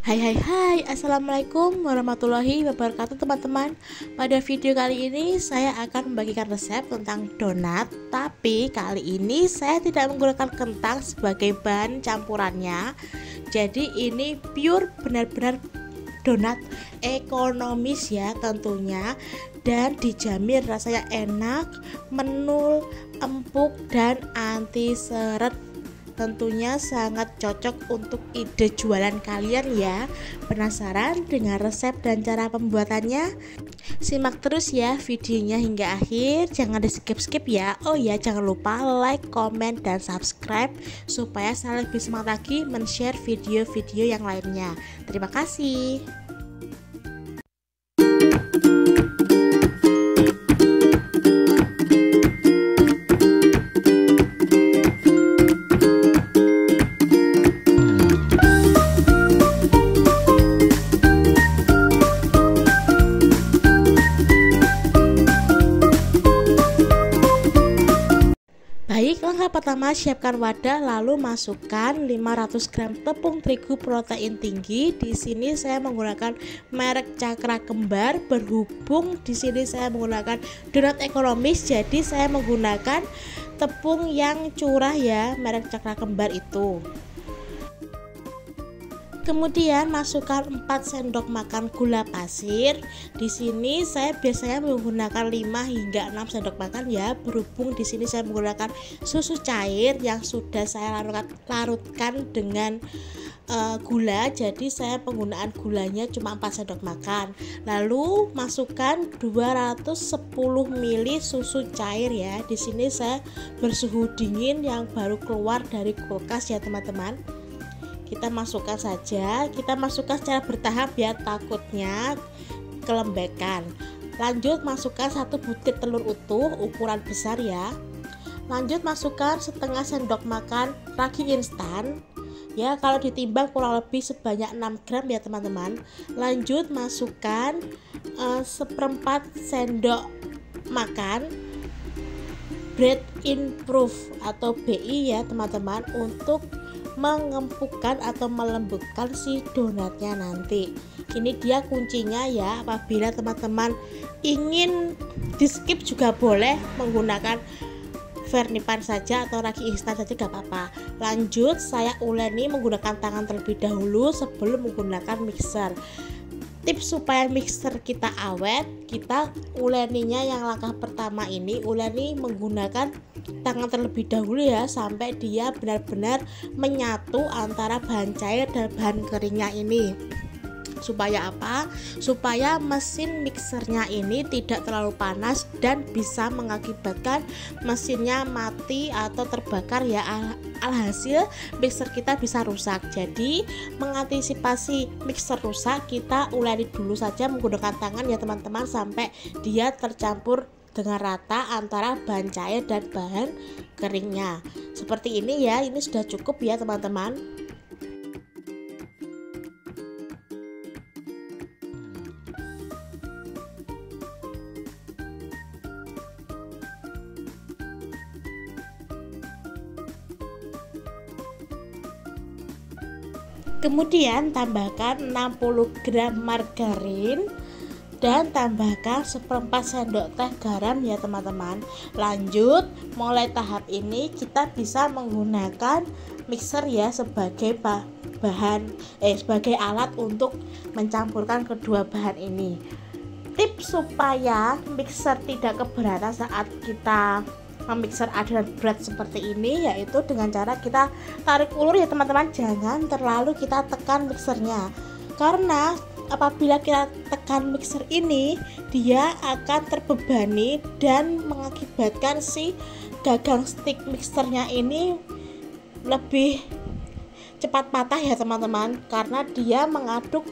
Hai, Assalamualaikum warahmatullahi wabarakatuh teman-teman. Pada video kali ini saya akan membagikan resep tentang donat. Tapi kali ini saya tidak menggunakan kentang sebagai bahan campurannya. Jadi ini pure benar-benar donat ekonomis ya tentunya. Dan dijamin rasanya enak, menul, empuk, dan anti seret. Tentunya sangat cocok untuk ide jualan kalian ya. Penasaran dengan resep dan cara pembuatannya? Simak terus ya videonya hingga akhir. Jangan di skip ya. Oh ya, jangan lupa like, komen, dan subscribe supaya saya lebih semangat lagi men-share video-video yang lainnya. Terima kasih. Baik, langkah pertama siapkan wadah lalu masukkan 500 gram tepung terigu protein tinggi. Di sini saya menggunakan merek Cakra Kembar. Berhubung di sini saya menggunakan donat ekonomis, jadi saya menggunakan tepung yang curah ya, merek Cakra Kembar itu. Kemudian masukkan 4 sendok makan gula pasir. Di sini saya biasanya menggunakan 5 hingga 6 sendok makan ya. Berhubung di sini saya menggunakan susu cair yang sudah saya larutkan dengan gula, jadi saya penggunaan gulanya cuma 4 sendok makan. Lalu masukkan 210 ml susu cair ya. Di sini saya bersuhu dingin yang baru keluar dari kulkas ya teman-teman. Kita masukkan saja, kita masukkan secara bertahap ya, takutnya kelembekan. Lanjut masukkan 1 butir telur utuh ukuran besar ya. Lanjut masukkan setengah sendok makan ragi instan ya, kalau ditimbang kurang lebih sebanyak 6 gram ya teman-teman. Lanjut masukkan 1/4 sendok makan bread improve atau BI ya teman-teman, untuk mengempukkan atau melembutkan si donatnya nanti. Ini dia kuncinya ya. Apabila teman-teman ingin di skip juga boleh, menggunakan vernipan saja atau ragi instan saja gak apa-apa. Lanjut saya uleni menggunakan tangan terlebih dahulu sebelum menggunakan mixer. Tips supaya mixer kita awet, kita uleninya yang langkah pertama ini uleni menggunakan tangan terlebih dahulu ya, sampai dia benar-benar menyatu antara bahan cair dan bahan keringnya ini. Supaya apa? Supaya mesin mixernya ini tidak terlalu panas dan bisa mengakibatkan mesinnya mati atau terbakar ya. Alhasil mixer kita bisa rusak. Jadi mengantisipasi mixer rusak, kita uleni dulu saja menggunakan tangan ya teman-teman, sampai dia tercampur dengan rata antara bahan cair dan bahan keringnya. Seperti ini ya, ini sudah cukup ya teman-teman. Kemudian tambahkan 60 gram margarin dan tambahkan 1/4 sendok teh garam ya teman-teman. Lanjut, mulai tahap ini kita bisa menggunakan mixer ya sebagai sebagai alat untuk mencampurkan kedua bahan ini. Tips supaya mixer tidak keberatan saat kita memixer adonan berat seperti ini, yaitu dengan cara kita tarik ulur ya teman-teman. Jangan terlalu kita tekan mixernya, karena apabila kita tekan mixer ini, dia akan terbebani dan mengakibatkan si gagang stick mixernya ini lebih cepat patah ya teman-teman, karena dia mengaduk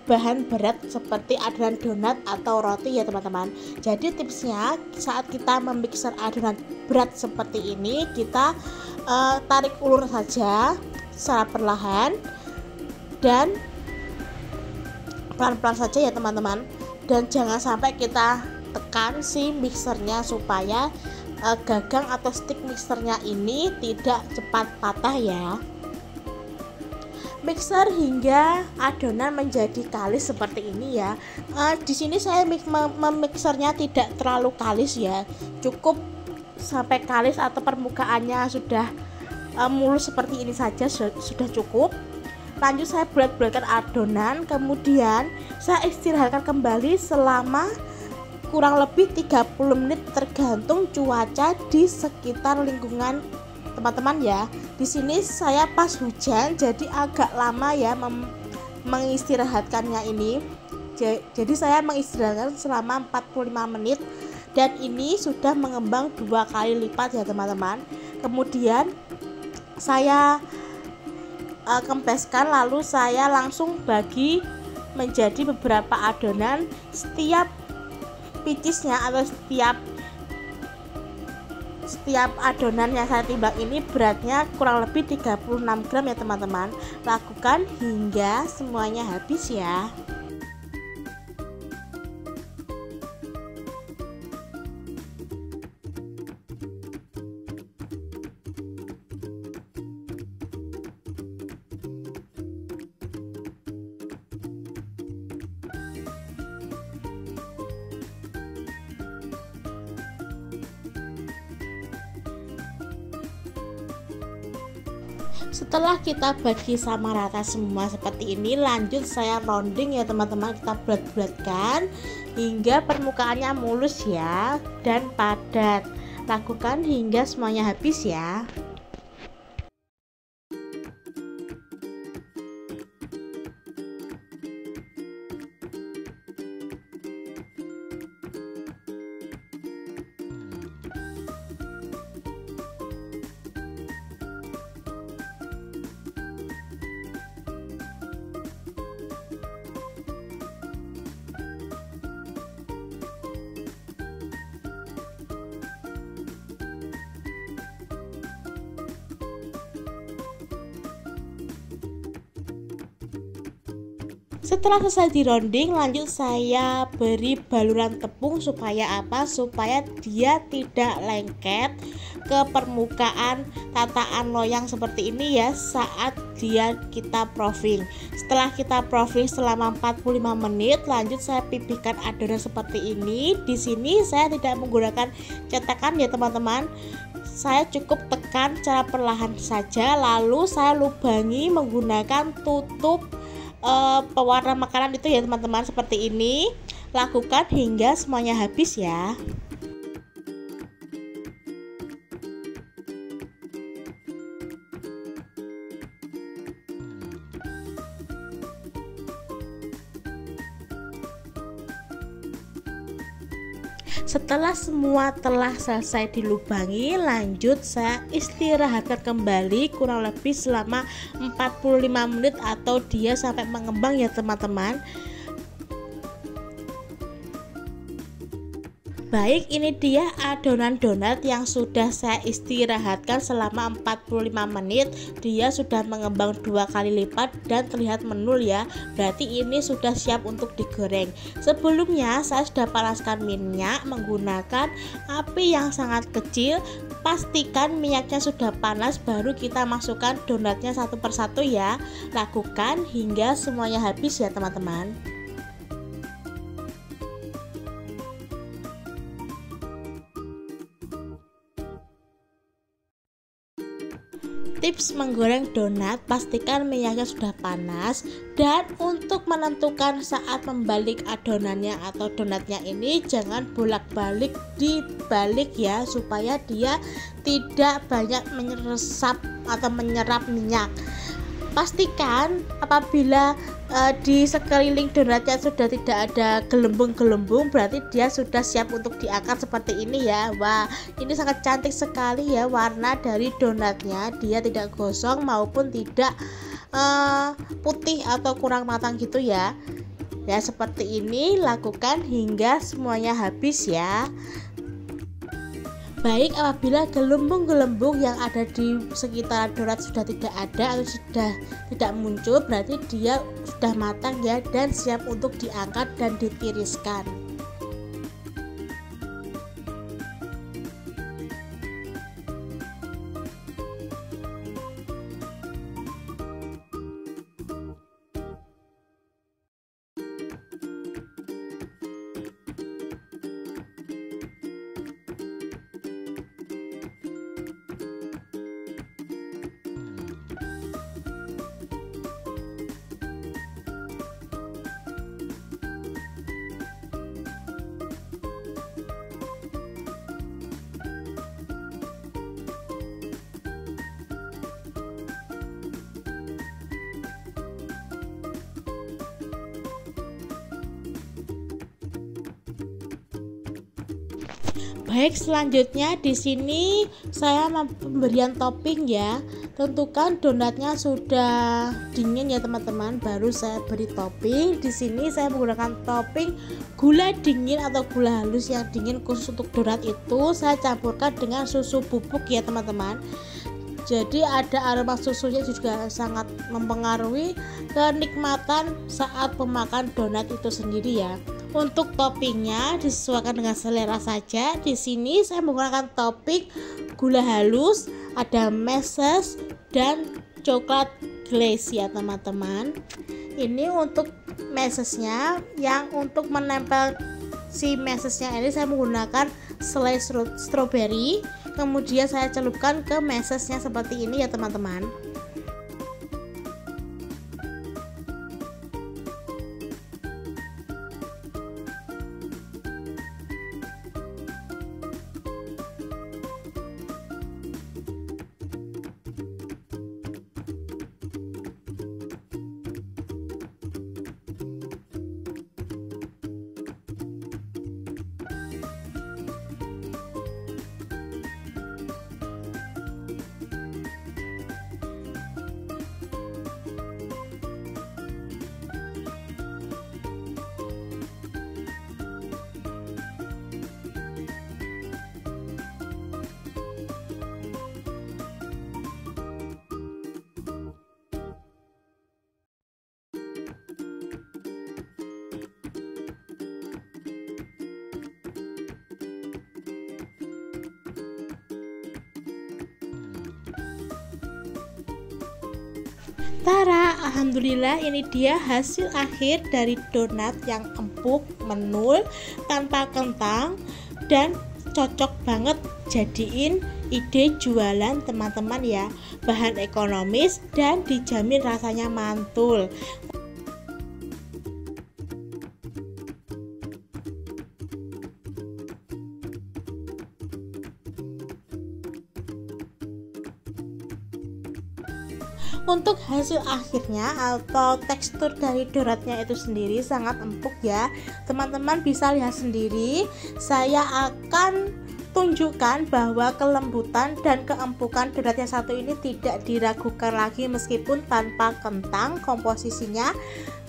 bahan berat seperti adonan donat atau roti ya teman-teman. Jadi tipsnya saat kita memixer adonan berat seperti ini, kita tarik ulur saja secara perlahan dan pelan-pelan saja ya teman-teman, dan jangan sampai kita tekan si mixernya supaya gagang atau stick mixernya ini tidak cepat patah ya. mixer hingga adonan menjadi kalis seperti ini ya. Di sini saya memixernya tidak terlalu kalis ya, cukup sampai kalis atau permukaannya sudah mulus seperti ini saja sudah cukup. Lanjut saya bulat-bulatkan adonan, kemudian saya istirahatkan kembali selama kurang lebih 30 menit tergantung cuaca di sekitar lingkungan teman-teman ya. Di sini saya pas hujan jadi agak lama ya mengistirahatkannya ini. Jadi saya mengistirahatkan selama 45 menit dan ini sudah mengembang 2 kali lipat ya teman-teman. Kemudian saya kempeskan, lalu saya langsung bagi menjadi beberapa adonan. Setiap picisnya atau setiap adonan yang saya timbang ini beratnya kurang lebih 36 gram ya teman-teman. Lakukan hingga semuanya habis ya. Setelah kita bagi sama rata semua seperti ini, lanjut saya rounding ya teman-teman. Kita bulat-bulatkan hingga permukaannya mulus ya dan padat. Lakukan hingga semuanya habis ya. Setelah selesai di rounding, lanjut saya beri baluran tepung supaya apa? Supaya dia tidak lengket ke permukaan tataan loyang seperti ini ya saat kita proofing. Setelah kita proofing selama 45 menit, lanjut saya pipihkan adonan seperti ini. Di sini saya tidak menggunakan cetakan ya teman-teman. Saya cukup tekan secara perlahan saja, lalu saya lubangi menggunakan tutup pewarna makanan itu ya teman-teman, seperti ini. Lakukan hingga semuanya habis ya. Setelah semua telah selesai dilubangi, lanjut saya istirahatkan kembali kurang lebih selama 45 menit atau dia sampai mengembang ya teman-teman. Baik, ini dia adonan donat yang sudah saya istirahatkan selama 45 menit. Dia sudah mengembang 2 kali lipat dan terlihat menul ya. Berarti ini sudah siap untuk digoreng. Sebelumnya saya sudah panaskan minyak menggunakan api yang sangat kecil. Pastikan minyaknya sudah panas baru kita masukkan donatnya satu persatu ya. Lakukan hingga semuanya habis ya teman-teman. Tips menggoreng donat, pastikan minyaknya sudah panas. Dan untuk menentukan saat membalik adonannya atau donatnya ini, jangan bolak-balik dibalik ya, supaya dia tidak banyak menyerap atau menyerap minyak. Pastikan apabila di sekeliling donatnya sudah tidak ada gelembung-gelembung, berarti dia sudah siap untuk diangkat seperti ini ya. Wah, ini sangat cantik sekali ya warna dari donatnya. Dia tidak gosong maupun tidak putih atau kurang matang gitu ya. Ya seperti ini, lakukan hingga semuanya habis ya. Baik, apabila gelembung-gelembung yang ada di sekitar donat sudah tidak ada atau sudah tidak muncul, berarti dia sudah matang ya dan siap untuk diangkat dan ditiriskan. Baik, selanjutnya di sini saya pemberian topping ya. Tentukan donatnya sudah dingin ya teman-teman, baru saya beri topping. Di sini saya menggunakan topping gula dingin atau gula halus yang dingin khusus untuk donat itu. Saya campurkan dengan susu bubuk ya teman-teman. Jadi ada aroma susunya juga sangat mempengaruhi kenikmatan saat memakan donat itu sendiri ya. Untuk toppingnya disesuaikan dengan selera saja. Di sini saya menggunakan topping gula halus, ada meses dan coklat glaze ya teman-teman. Ini untuk mesesnya. Yang untuk menempel si mesesnya ini saya menggunakan selai strawberry. Kemudian saya celupkan ke mesesnya seperti ini ya teman-teman. Tara, alhamdulillah ini dia hasil akhir dari donat yang empuk, menul, tanpa kentang dan cocok banget jadiin ide jualan teman-teman ya. Bahan ekonomis dan dijamin rasanya mantul. Untuk hasil akhirnya atau tekstur dari donatnya itu sendiri sangat empuk ya. Teman-teman bisa lihat sendiri. Saya akan tunjukkan bahwa kelembutan dan keempukan donat yang satu ini tidak diragukan lagi meskipun tanpa kentang komposisinya,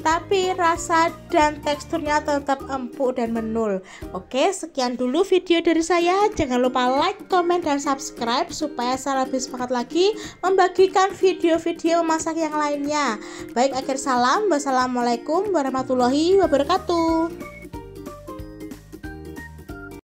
tapi rasa dan teksturnya tetap empuk dan menul. Oke, sekian dulu video dari saya. Jangan lupa like, komen, dan subscribe supaya saya lebih semangat lagi membagikan video-video masak yang lainnya. Baik, akhir salam. Wassalamualaikum warahmatullahi wabarakatuh.